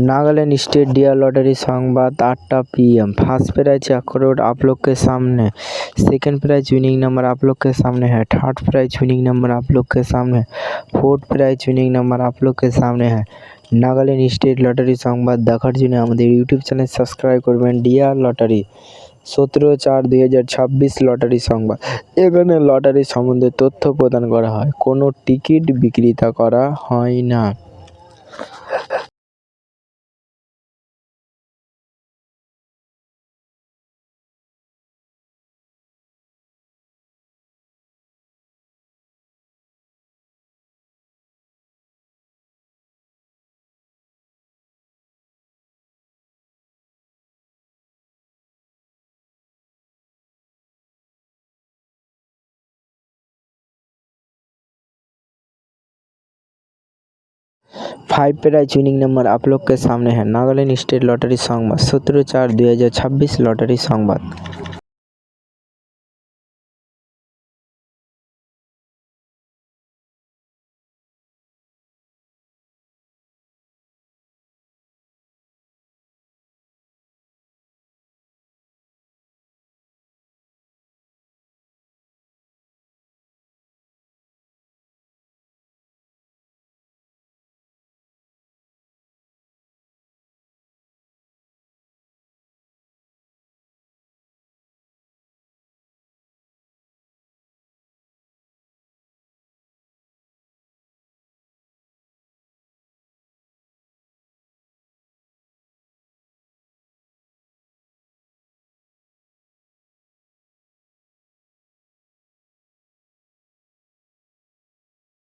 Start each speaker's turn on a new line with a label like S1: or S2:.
S1: Nagaland state dear lottery संवाद 8टा PM। First prize 1 crore आप लोग के सामने। सेकंड प्राइज विनिंग नंबर आप लोग के सामने है। थर्ड प्राइज विनिंग नंबर आप लोग के सामने। फोर्थ प्राइज विनिंग नंबर आप लोग के सामने है। नागालैंड स्टेट लॉटरी संवाद देखार জন্য আমাদের ইউটিউব চ্যানেল সাবস্ক্রাইব করবেন। ডিয়ার লটারি 17/4/2026 লটারি সংবাদ। এখানে লটারি সম্বন্ধে তথ্য প্রদান করা হয়, কোনো টিকিট বিক্রিতা করা হয় না। फाइव प्राइज विनिंग नंबर आप लोग के सामने है। नागालैंड स्टेट लॉटरी संवाद 17/4/2026 लॉटरी संवाद।